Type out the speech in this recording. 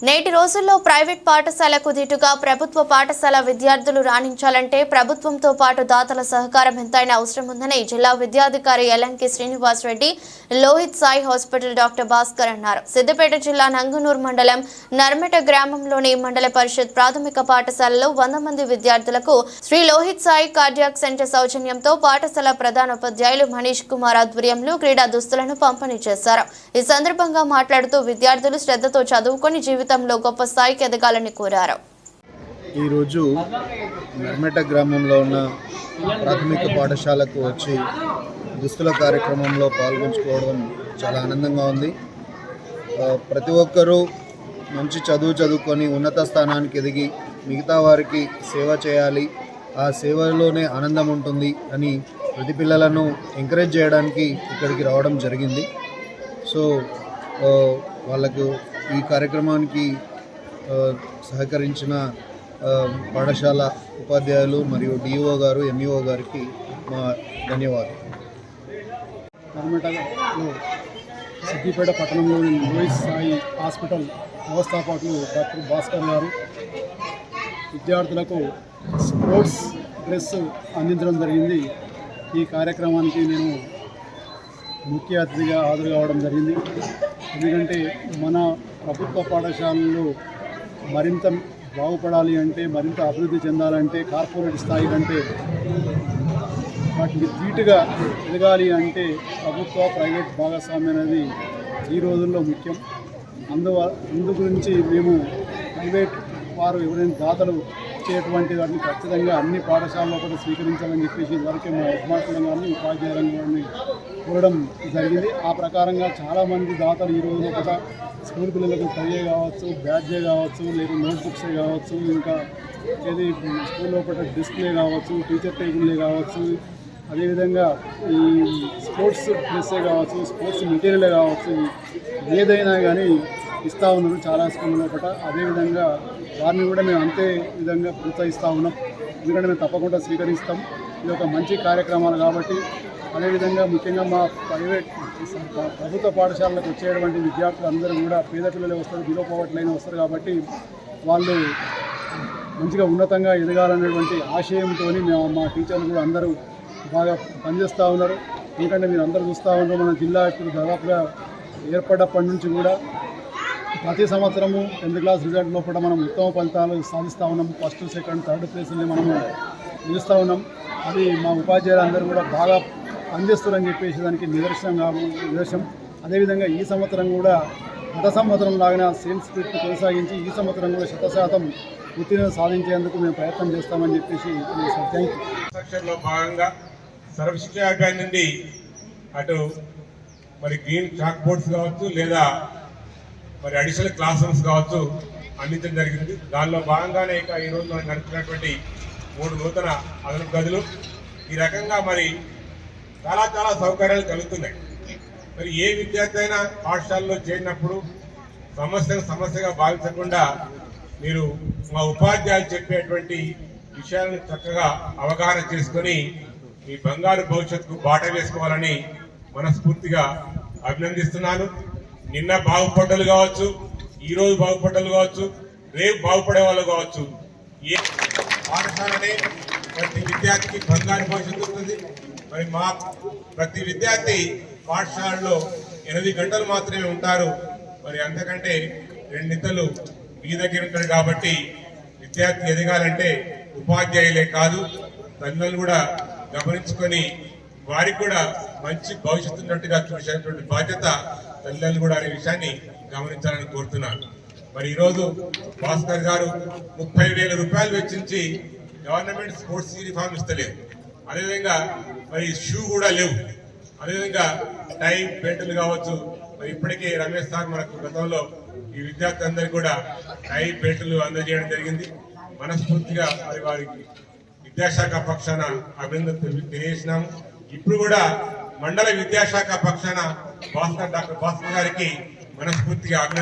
నేటి రోజుల్లో ప్రైవేట్ పాఠశాలకు దీటుగా ప్రభుత్వ పాఠశాల విద్యార్థులు రాణించాలంటే ప్రభుత్వంతో పాటు దాతల సహకారం ఎంతైనా అవసరం ఉందని జిల్లా విద్యాధికారి ఎల్ఎన్కే శ్రీనివాస్ రెడ్డి లోహిత్ సాయి హాస్పిటల్ డాక్టర్ భాస్కర్ అన్నారు. సిద్దిపేట జిల్లా నంగునూరు మండలం నర్మెట గ్రామంలోని మండల పరిషత్ ప్రాథమిక పాఠశాలలో 100 మంది విద్యార్థులకు శ్రీ లోహిత్ సాయి కార్డియాక్ సెంటర్ సౌజన్యంతో పాఠశాల ప్రధానోపాధ్యాయులు మనీష్ కుమార్ ఆధ్వర్యంలో క్రీడా దుస్తులను పంపిణీ చేశారు. ఈ సందర్భంగా మాట్లాడుతూ విద్యార్థులు శ్రద్ధతో చదువుకొని జీవితంలో గొప్ప స్థాయికి ఎదగాలని కోరారు. ఈరోజు నర్మెట గ్రామంలో ఉన్న ప్రాథమిక పాఠశాలకు వచ్చి దుస్తుల కార్యక్రమంలో పాల్గొంచుకోవడం చాలా ఆనందంగా ఉంది. ప్రతి ఒక్కరూ మంచి చదువుకొని ఉన్నత స్థానానికి ఎదిగి మిగతా వారికి సేవ చేయాలి, ఆ సేవలోనే ఆనందం ఉంటుంది అని ప్రతి పిల్లలను ఎంకరేజ్ చేయడానికి ఇక్కడికి రావడం జరిగింది. సో వాళ్ళకు ఈ కార్యక్రమానికి సహకరించిన పాఠశాల ఉపాధ్యాయులు మరియు డిఓ గారు, ఎంఈఓ గారికి మా ధన్యవాదాలు. నర్మెటలో సిద్దిపేట పట్టణంలోని లోహిత్ సాయి హాస్పిటల్ వ్యవస్థాపకులు డాక్టర్ భాస్కర్ గారు విద్యార్థులకు స్పోర్ట్స్ డ్రెస్ అందించడం జరిగింది. ఈ కార్యక్రమానికి నేను ముఖ్య అతిథిగా హాజరు కావడం జరిగింది. ఎందుకంటే మన ప్రభుత్వ పాఠశాలలు మరింత బాగుపడాలి అంటే, మరింత అభివృద్ధి చెందాలంటే, కార్పొరేట్ స్థాయి కంటే వాటికి ధీటుగా ఎదగాలి అంటే ప్రభుత్వ ప్రైవేట్ భాగస్వామ్యం అనేది ఈ రోజుల్లో ముఖ్యం. అందు గురించి మేము ప్రైవేట్ వారు ఎవరైనా దాతలు ఇచ్చేటువంటి వాటిని ఖచ్చితంగా అన్ని పాఠశాలలో కూడా స్వీకరించాలని చెప్పేసి ఇదివరకే మా హెడ్మాస్టర్ గారిని, ఉపాధ్యాయుల గారిని కోరడం జరిగింది. ఆ ప్రకారంగా చాలామంది దాతలు ఈ రోజున కూడా స్కూల్ పిల్లలకు టైయే కావచ్చు, బ్యాడ్జే కావచ్చు, లేదా నోట్బుక్సే కావచ్చు, ఇంకా ఏది స్కూల్ లోపల డిస్ప్లే కావచ్చు, టీచర్ టేబుల్లే కావచ్చు, అదేవిధంగా ఈ స్పోర్ట్స్ డ్రెస్సే కావచ్చు, స్పోర్ట్స్ మెటీరియలే కావచ్చు, ఏదైనా కానీ ఇస్తూ ఉన్నారు చాలా స్కూల్ లోపల. అదేవిధంగా వారిని కూడా మేము అంతే విధంగా ప్రోత్సహిస్తూ ఉన్నాం. ఎందుకంటే మేము తప్పకుండా స్వీకరిస్తాం. ఇది ఒక మంచి కార్యక్రమాలు కాబట్టి. అదేవిధంగా ముఖ్యంగా మా ప్రైవేట్ ప్రభుత్వ పాఠశాలకు వచ్చేటువంటి విద్యార్థులు అందరూ కూడా పేద పిల్లలు వస్తారు, బిలో పవర్టీ లైన్ వస్తారు కాబట్టి వాళ్ళు మంచిగా ఉన్నతంగా ఎదగాలనేటువంటి ఆశయంతో మా టీచర్లు కూడా అందరూ బాగా పనిచేస్తూ ఉన్నారు. ఎందుకంటే మీరు అందరూ చూస్తూ ఉన్నారు, మన జిల్లా ఇప్పుడు దాదాపుగా ఏర్పడ్డప్పటి నుంచి కూడా ప్రతి సంవత్సరము 10th క్లాస్ రిజల్ట్ లోపల మనం ఉత్తమ ఫలితాలు సాధిస్తూ ఉన్నాం. ఫస్ట్, సెకండ్, థర్డ్ ప్లేస్ని మనము నిలుస్తూ ఉన్నాం. అది మా ఉపాధ్యాయులు అందరూ కూడా బాగా పనిచేస్తారని చెప్పేసి దానికి నిదర్శనం. అదేవిధంగా ఈ సంవత్సరం కూడా గత సంవత్సరం లాగానే సేమ్ స్పిరిట్ని కొనసాగించి ఈ సంవత్సరం కూడా 100% ఉత్తీర్ణత సాధించేందుకు మేము ప్రయత్నం చేస్తామని చెప్పేసి సెక్షన్లో భాగంగా సర్వశిక్షా అభియాన్ నుండి అటు మరి గ్రీన్ చాక్ బోర్డ్స్ కావచ్చు, లేదా మరి అడిషనల్ క్లాస్ రూమ్స్ కావచ్చు అందించడం జరిగింది. దానిలో భాగంగానే ఇక ఈరోజు మనం నడుపుతున్నటువంటి 3 నూతన అదనపు గదులు. ఈ రకంగా మరి చాలా సౌకర్యాలు కలుగుతున్నాయి. మరి ఏ విద్యార్థి అయినా పాఠశాలలో చేరినప్పుడు సమస్యగా భావించకుండా మీరు మా ఉపాధ్యాయులు చెప్పేటువంటి విషయాలను చక్కగా అవగాహన చేసుకొని మీ బంగారు భవిష్యత్తుకు బాట వేసుకోవాలని మనస్ఫూర్తిగా అభినందిస్తున్నాను. నిన్న బాగుపడ్డలు కావచ్చు, ఈరోజు బాగుపడ్డలు కావచ్చు, రేపు బాగుపడే వాళ్ళు కావచ్చు, ఏ పాఠశాలనే ప్రతి విద్యార్థికి బంగారు భవిష్యత్తు ఉంటుంది. మరి మా ప్రతి విద్యార్థి పాఠశాలలో 8 గంటలు మాత్రమే ఉంటారు. మరి అంతకంటే 2 నిద్దలు మీ దగ్గర ఉంటారు. కాబట్టి విద్యార్థి ఎదగాలంటే ఉపాధ్యాయులే కాదు, తల్లిదండ్రులు కూడా గమనించుకొని వారికి కూడా మంచి భవిష్యత్తు ఉన్నట్టుగా చూసేటువంటి బాధ్యత తల్లిదండ్రులు కూడా అనే విషయాన్ని గమనించాలని కోరుతున్నాను. మరి ఈరోజు భాస్కర్ గారు 30,000 రూపాయలు వెచ్చించి గవర్నమెంట్ స్పోర్ట్స్ యూనిఫామ్ ఇస్తలేదు. అదేవిధంగా మరి షూ కూడా లేవు. అదేవిధంగా టై, బెల్టులు కావచ్చు. మరి ఇప్పటికే రమేష్ సార్ మనకు గతంలో ఈ విద్యార్థులందరికీ కూడా టై, బెల్టులు అందజేయడం జరిగింది. మనస్ఫూర్తిగా మరి వారికి విద్యాశాఖ పక్షాన అభినందనలు తెలియజేసినాము. ఇప్పుడు కూడా మండల విద్యాశాఖ పక్షాన డాక్టర్ భాస్కర్ గారికి మనస్ఫూర్తిగా అభినందన